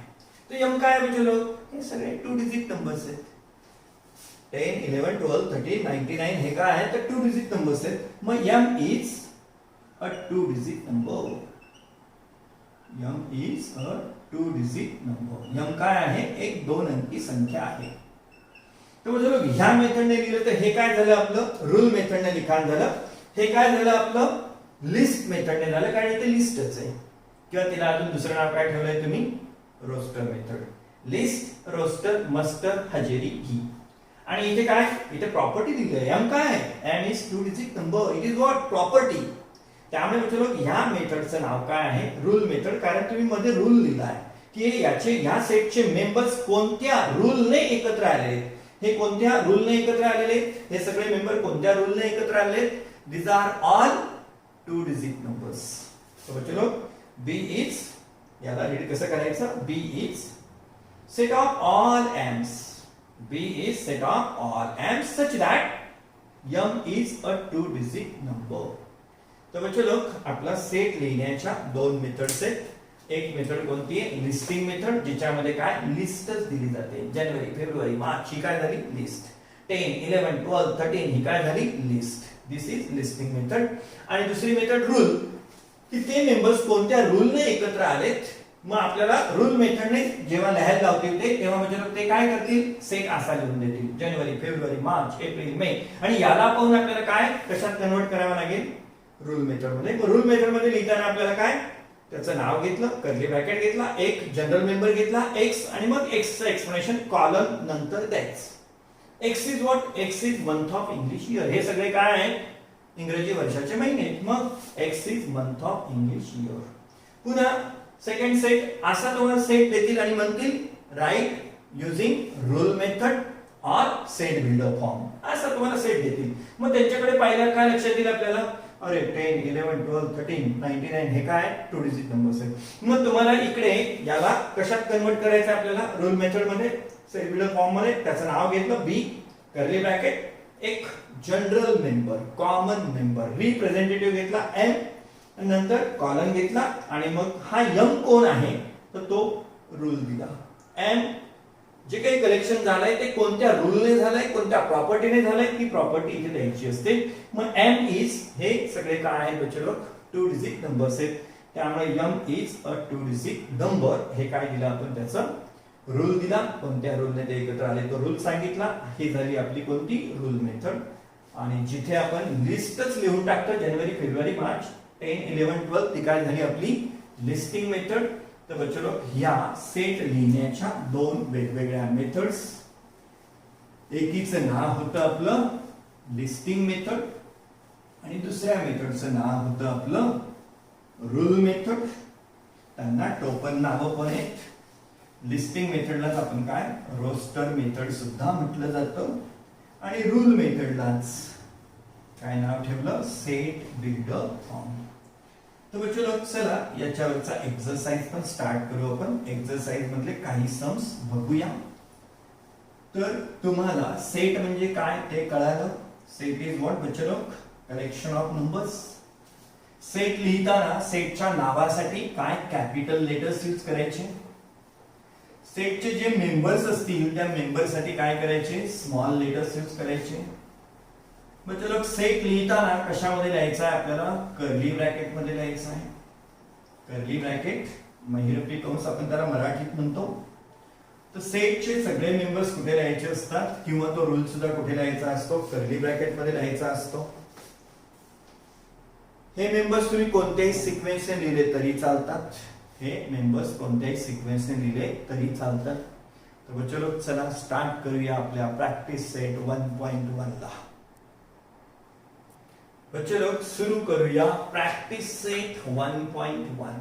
तर एम काय आहे बच्चे लोक? हे सगळे 2 डिजिट नंबर्स आहेत. 10, 11, 12, 13, 99 हे काय आहे? तर 2 डिजिट नंबर्स आहेत. मग M is a 2 digit number. M is a 2 digit number. M काय आहे? एक 2 अंकी संख्या आहे. तर म्हणजे ह्या मेथडने लिहिलं तर हे काय झालं? आपलं रूल मेथडने लिखाण झालं. हे काय झालं? आपलं लिस्ट मेथडने झालं, कारण इथे लिस्टच आहे. किंवा तिला अजून दुसरं नाव काय ठेवलंय तुम्ही? Roster method. List, roster, muster, हजेरी, ही. आणि इथे काय, इथे प्रॉपर्टी दिली आहे. एम काय आहे, M is 2 digit number. It is what, property. त्यामुळे मित्रांनो ह्या मेथडचं नाव काय आहे, रूल मेथड. कारण तुम्ही मध्ये रूल लिहिला आहे की याचे ह्या सेटचे मेंबर्स कोणत्या रूलने एकत्र आलेले. हे कोणत्या रूलने एकत्र आलेले, हे सगळे मेंबर कोणत्या रूलने एकत्र आलेले. These are all 2 digit numbers. तो चलो बी इज, याला रीड कसं करायचं, B is set of all Ms. B is set of all Ms such that M is a 2 digit number. तर चलो आपला सेट लिहिण्याच्या दोन मेथड्स आहेत. एक मेथड कोणती आहे, लिस्टिंग मेथड, जिच्यामध्ये काय लिस्टच दिली जाते. जानेवारी, फेब्रुवारी, मार्च ही काय झाली लिस्ट. 10, 11, 12, 13 ही काय झाली list. This is listing method. आणि दुसरी मेथड रूल, की ते मेंबर्स कोणत्या रूलने एकत्र आलेत. मग आपल्याला रूल मेथडने जेव्हा लिहायला लावतील तेव्हा म्हणजे ते काय करतील, सेट असा लिहून देतील. जानेवारी, फेब्रुवारी, मार्च, एप्रिल, मे. आणि याला पाहून आपल्याला काय कशात कन्वर्ट करावं लागेल, रूल मेथड मध्ये. रूल मेथड मध्ये लिहिताना आपल्याला काय, त्याचं नाव घेतलं, कर्ली ब्रॅकेट घेतला, एक जनरल मेंबर घेतला एक्स, आणि मग एक्सचं एक्सप्लेनेशन कॉलम नंतर द्यायचं. X is what, x is month of English year. हे सगळे काय आहे, इंग्रजी वर्षाचे महिने. मग x is month of English year. पुन्हा सेकंड सेट, असा तुम्हाला सेट देतील आणि म्हणतील write using rule method or set builder form. असा तुम्हाला सेट देतील. मग त्यांच्याकडे पाहिलं काय लक्षात येईल आपल्याला, अरे 10, 11, 12, 13, 99 हे काय 2 डिजिट नंबर्स आहेत. मग तुम्हाला इकडे याला कशात कन्वर्ट करायचं आपल्याला, रूल मेथड मध्ये, सेट बिल्डर फॉर्म मध्ये. त्याचं नाव घेतलं बी, कर्ली ब्रॅकेट, एक general member, common member, representative घेतला एम, नंतर कॉलम घेतला, आणि मग हा एम कोण आहे तर तो रूल दिला. एम जे काही कलेक्शन झालंय ते कोणत्या रूलने झालंय, कोणत्या प्रॉपर्टीने झालंय, ती प्रॉपर्टी इथे द्यायची असते. मग एम इज, हे सगळे काय आहेत बच्चे लोक 2 डिजिट नंबर्स आहेत. त्यामुळे M is a 2 digit number. हे काय दिलं आपण, त्याचा रूल दिला, कोणत्या रूलने ते एकत्र आले तो रूल सांगितला. ही झाली आपली कोणती, रूल मेथड. आणि जिथे आपण लिस्टच लिहून टाकतो, जानेवारी, फेब्रुवारी, मार्च, 10, 11, 12, ती काय झाली आपली लिस्टिंग मेथड. तर बच्चो ह्या सेट लिहिण्याच्या दोन वेगवेगळ्या मेथड्स. एकीचं नाव होतं आपलं लिस्टिंग मेथड, आणि दुसऱ्या मेथडचं नाव होतं आपलं रूल मेथड. त्यांना टोपण नावं पण आहेत. लिस्टिंग मेथडलाच आपण काय रोस्टर मेथड सुद्धा म्हटलं जातं, आणि रूल मेथडलाच काय नाव ठेवलं, सेट बिल्डर फॉर्म. तर बच्चो चला याच्यावरचा एक्सरसाइज पण स्टार्ट करू आपण. एक्सरसाइज मधले काही सम्स बघूया. तर तुम्हाला सेट म्हणजे काय ते कळालं. सेट इज व्हॉट बच्चो, कलेक्शन ऑफ नंबर्स. सेट लिहिताना सेटच्या नावासाठी काय कॅपिटल लेटर्स यूज करायचे. सेटचे जे मेंबर्स असतील त्या मेंबरसाठी काय करायचे, स्मॉल लेटर्स यूज करायचे. बच्चो सेट लिहिताना कशामध्ये लिहायचं आहे आपल्याला, कर्ली ब्रॅकेट मध्ये लिहायचं आहे. कर्ली ब्रॅकेट, महिरपी कंस आपण त्याला मराठीत म्हणतो. तर सेटचे सगळे मेंबर्स कुठे लिहायचे असतात, किंवा तो रूल सुद्धा कुठे लिहायचा असतो, कर्ली ब्रॅकेट मध्ये लिहायचा असतो. हे मेंबर्स तुम्ही कोणत्याही सिक्वेन्सने लिहिले तरी चालतात. हे मेंबर्स कोणत्याही सिक्वेन्सने लिहिले तरी चालतात. तर बच्चो चला स्टार्ट करूया आपल्या प्रॅक्टिस सेट 1.1 ला. बच्चे लोग शुरू करूया प्रैक्टिस सेट 1.1.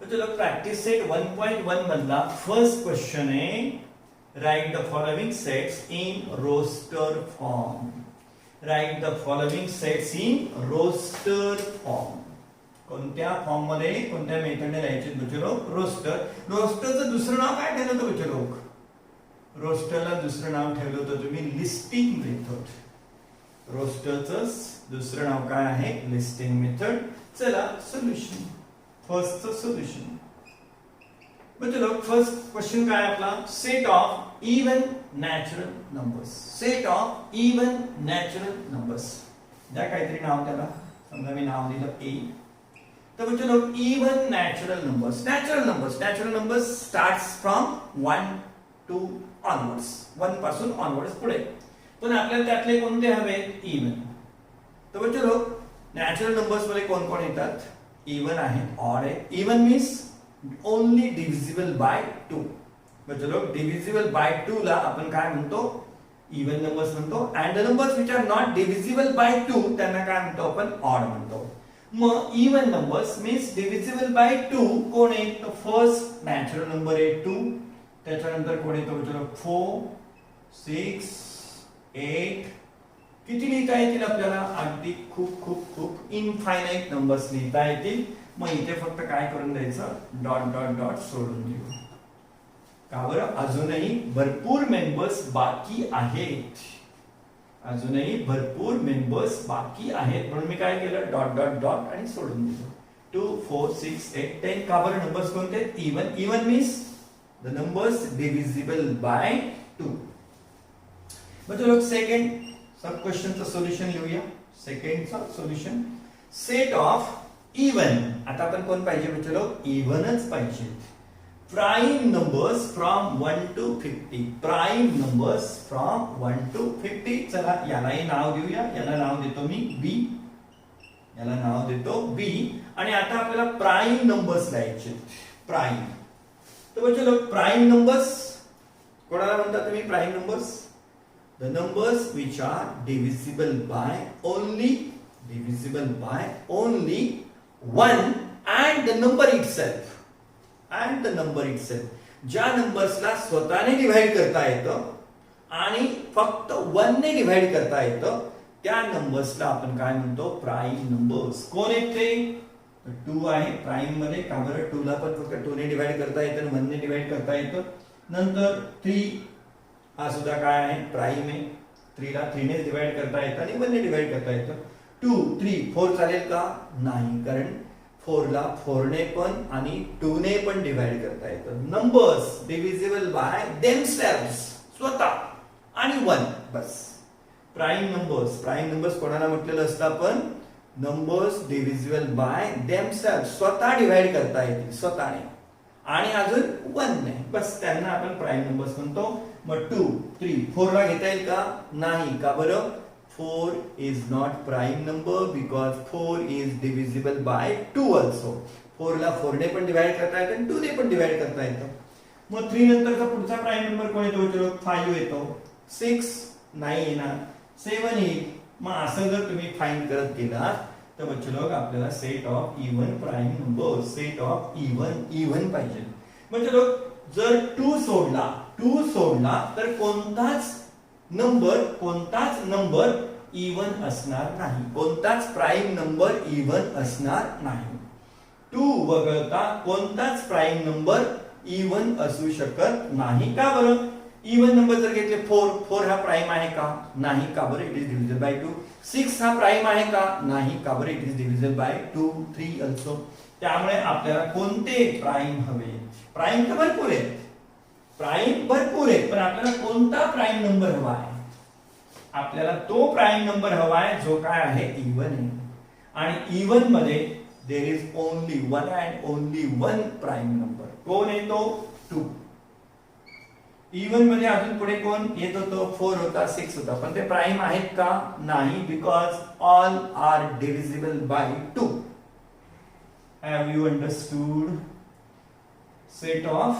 बच्चे लोग प्रैक्टिस सेट 1.1 मधला फर्स्ट क्वेश्चन आहे, write the following sets in roster form. Write the following sets in roster form. कोणत्या फॉर्म मध्ये, कोणत्या मेथडने लिहायचे बच्चे लोग, रोस्टर. रोस्टरचं दुसरं नाव काय ठेवलं होतं बच्चे लोग, रोस्टरला दुसरं नाव ठेवलं होतं तुम्ही लिस्टिंग मेथड. रोस्टरचं दुसरं नाव काय आहे, लिस्टिंग मेथड. चला सोल्युशन, फर्स्टचं सोल्युशन. बच्चो फर्स्ट क्वेश्चन काय आपला, set of even natural numbers. Set of even natural numbers, द्या काहीतरी नाव त्याला. समजा मी नाव दिलं ए. तर बच्चो even natural numbers. Natural numbers starts from 1 to onwards. 1 पासून ऑनवर्ड्स पुढे. पण आपल्याला त्यातले कोणते हवे, इवन. तर बच्चो नॅचरल नंबर्स मध्ये कोण कोण येतात, इवन आहे, ऑड आहे. Even means only divisible by 2. बच्चो डिव्हिजिबल बाय 2 ला आपण काय म्हणतो, इवन नंबर्स म्हणतो. And the numbers which are not divisible by 2 त्यांना काय म्हणतो आपण ऑड म्हणतो. मग even numbers means divisible by 2 कोण आहे तर फर्स्ट नॅचरल नंबर आहे 2. त्याच्यानंतर कोण येतो चलो 4 6 8 किती लिहिता येतील आपल्याला अगदी खूप खूप खूप इनफायनाइट नंबर्स लिहिता येतील. मग इथे फक्त काय करून द्यायचं डॉट डॉट डॉट सोडून देऊ. का बरं अजूनही भरपूर मेंबर्स बाकी आहेत. अजूनही भरपूर मेंबर्स बाकी आहेत म्हणून मी काय केलं डॉट डॉट डॉट आणि सोडून दिलं. 2 4 6 8 10 का बरं नंबर्स कोणते even. Even means the numbers divisible by 2. म्हणजे लोक सेकंड सब क्वेश्चनचं सोल्युशन लिहूया. सेकंडचं सोल्युशन सेट ऑफ इवन. आता आपण कोण पाहिजे म्हणजे लोक इवनच पाहिजे. Prime numbers from 1 to 50. Prime numbers from 1 to 50. चला यालाही नाव देऊया. याला नाव देतो मी बी. याला नाव देतो बी. आणि आता आपल्याला प्राइम नंबर्स लिहायचे. प्राइम तर म्हणजे लोक प्राइम नंबर्स कोणाला म्हणता तुम्ही prime numbers. The numbers which are divisible by only 1 and the number itself. And the number itself. ज्या नंबर्सला स्वतःने डिव्हाइड करता येतं आणि फक्त 1 ने डिव्हाइड करता येतं त्या नंबर्सला आपण काय म्हणतो प्राइम नंबर्स. कोण आहेत ते 2 आहे प्राइम मध्ये. का बरं 2 ला पण फक्त 2 ने डिव्हाइड करता येतं आणि 1 ने डिव्हाइड करता येतं. नंतर 3 हा सुद्धा काय आहे प्राइम आहे. 3 ला 3 ने डिव्हाइड करता येतं आणि 1 ने डिव्हाइड करता येतं. 2 3 4 चालेल का नाही कारण 4 ला 4 ने पण आणि 2 ने पण डिव्हाइड करता येतं. नंबर्स डिव्हिजिबल बाय देमसेल्व्स स्वतः आणि 1 बस. प्राइम नंबर्स कोणाला म्हटलेलं असतं आपण नंबर्स डिव्हिजिबल बाय देमसेल्व्स स्वतः डिव्हाइड करता येतील स्वतःने आणि अजून 1 ने बस त्यांना आपण प्राइम नंबर्स म्हणतो. मग 2 3 4 ला घेता येईल का नाही. का बरं 4 is not prime number because 4 is divisible by 2 also. 4 ला 4 ने पण डिवाइड करता येतं आणि 2 ने पण डिवाइड करता येतं. मग 3 नंतरचा पुढचा प्राइम नंबर कोण येतो चलो 5 येतो. 6 नाही येणार. 7 येईल. मग असं जर तुम्ही फाइंड करत गेलात तर बच्चे लोक आपल्याला set of even prime number set of even पाहिजे. म्हणजे लोक जर 2 सोडला तर कोणताच नंबर इवन असणार नाही. कोणताच प्राइम नंबर इवन असणार नाही. 2 वगळता कोणताच प्राइम नंबर इवन असू शकत नाही. का बरं इवन नंबर जर घेतले 4 हा प्राइम आहे का नाही. का बरं इट इज डिव्हिजिबल बाय 2. 6 हा प्राइम आहे का नाही. का बरं it is divisible by 2 3 also. त्यामुळे आपल्याला कोणते प्राइम हवे. प्राइम तर भरपूर आहेत पण आपल्याला कोणता प्राइम नंबर हवा आहे. आपल्याला तो प्राइम नंबर हवा आहे जो काय आहे इवन आहे. आणि इवन मध्ये there is only 1 and only 1 prime number. कोण येतो 2. इवन मध्ये अजून पुढे कोण येत होतं 4 होता 6 होता पण ते प्राइम आहेत का नाही because all are divisible by 2. Have you understood. Set of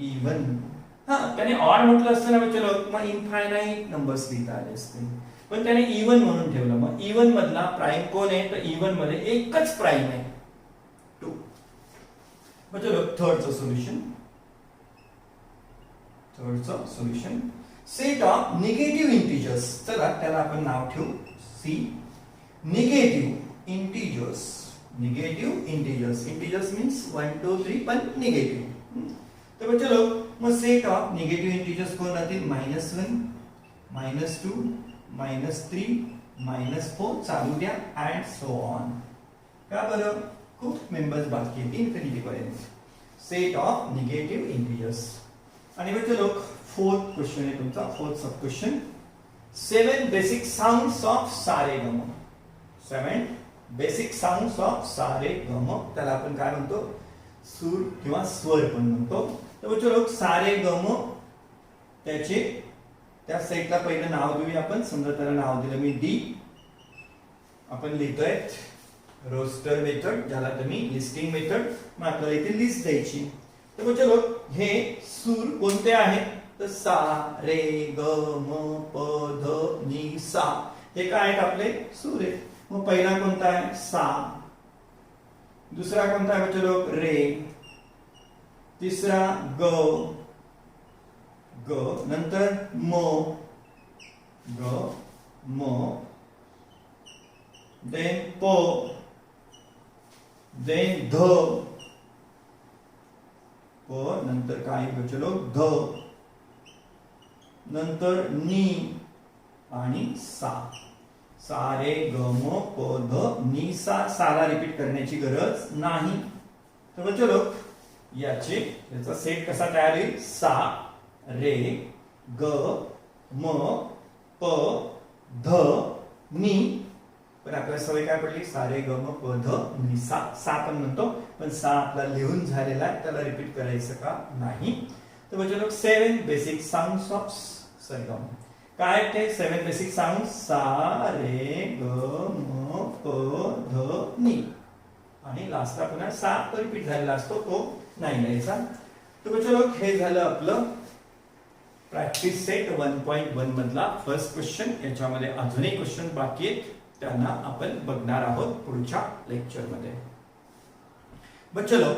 even. हा त्याने ऑड म्हटलं असतं ना चलो मग इनफायनाइट नंबर्स लिहिता आले असते पण त्याने इवन म्हणून ठेवलं. मग इवन मधला प्राइम कोण आहे तर इवन मध्ये एकच प्राइम आहे 2. मग चलो थर्डचं solution set of negative integers. चला त्याला आपण नाव ठेवू सी. निगेटिव्ह इंटिजर्स मीन्स 1 2 3 पण निगेटिव्ह. तर चलो मग सेट ऑफ निगेटिव्ह इंटिजर्स कोण राहतील -1 -2 -3 -4 चालू द्या अँड सो ऑन. का बरं खूप मेंबर्स बाकी आहेत इन्फिनिटी पर्यंत. Set of negative integers. आणि बच्चे लोक फोर्थ क्वेश्चन आहे तुमचा fourth sub question 7 basic sounds of Saregama. 7 basic sounds of Saregama. त्याला आपण काय म्हणतो सूर किंवा स्वर पण म्हणतो. तर बच्चे लोक सारेगम त्याचे त्या सेटला पहिलं नाव देऊया आपण. समजा त्याला नाव दिलं मी डी. आपण लिहितोय रोस्टर मेथड ज्याला तुम्ही लिस्टिंग मेथड. मग आपल्याला इथे लिस्ट द्यायची. तर बच्चे लोक हे सूर कोणते आहेत तर सा रे ग म प ध नि सा हे काय आहेत आपले सूर आहेत. मग पहिला कोणता आहे सा, दुसरा कोणता आहे बच्चे लोग रे, तिसरा ग ग, नंतर म ग म, देन प, देन ध प, नंतर काय बच्चे लोग ध, नंतर नी आणि सा. सा रे ग म प ध नि सा. साला रिपीट करण्याची गरज नाही. तर बच्चे लोग याचा सेट कसा तयार होईल, सा रे ग म प ध नि, पण आपल्याला सवय काय पडली सा रे ग म प ध नि सा. सा पण म्हणतो पण सा आपला लिहून झालेला आहे, त्याला रिपीट करायचं का नाही. तर बच्चे लोग 7 बेसिक साउंड्स ऑफ सरगम. काय ते 7 बेसिक साउंड, सा रे ग म प ध नि, आणि लास्टला पुन्हा सा तो रिपीट झालेला असतो, तो नाही लिहायचा. तर बच्चे लोग हे झालं आपलं प्रॅक्टिस सेट 1.1 मधला फर्स्ट क्वेश्चन. याच्यामध्ये अजूनही क्वेश्चन बाकी आहेत, त्यांना आपण बघणार आहोत पुढच्या लेक्चर मध्ये. बच्चे लोग,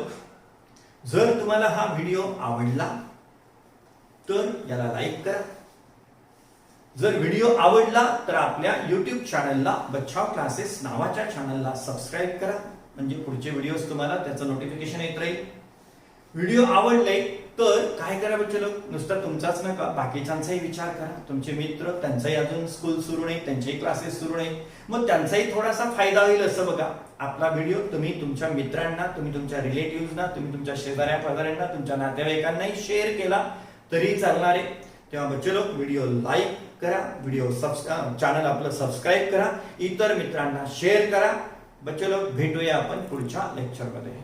जर तुम्हाला हा व्हिडिओ आवडला तर याला लाईक करा. जर व्हिडिओ आवडला तर आपल्या YouTube चॅनलला बच्छाव क्लासेस नावाच्या चॅनलला सबस्क्राईब करा, म्हणजे पुढचे व्हिडिओज तुम्हाला त्याचं नोटिफिकेशन येत राहील. व्हिडिओ आवडले तर काय करा बच्चे लोग, नुसता तुमचाच नका बाकीच्यांचाही विचार करा. तुमचे मित्र, त्यांचाही अजून स्कूल सुरू नाही, त्यांचेही क्लासेस सुरू नाही, मग त्यांचाही थोडासा फायदा होईल असं बघा. आपला व्हिडिओ तुम्ही तुमच्या मित्रांना, तुम्ही तुमच्या रिलेटिव्हजना, तुम्ही तुमच्या शेजाऱ्या पाजाऱ्यांना, तुमच्या नातेवाईकांनाही शेअर केला तरी चालणार आहे. तेव्हा बच्चे लोग व्हिडिओ लाईक करा, व्हिडिओ चॅनल आपलं सबस्क्राईब करा, इतर मित्रांना शेअर करा. बच्चे लोग, भेटूया आपण पुढच्या लेक्चर मध्ये.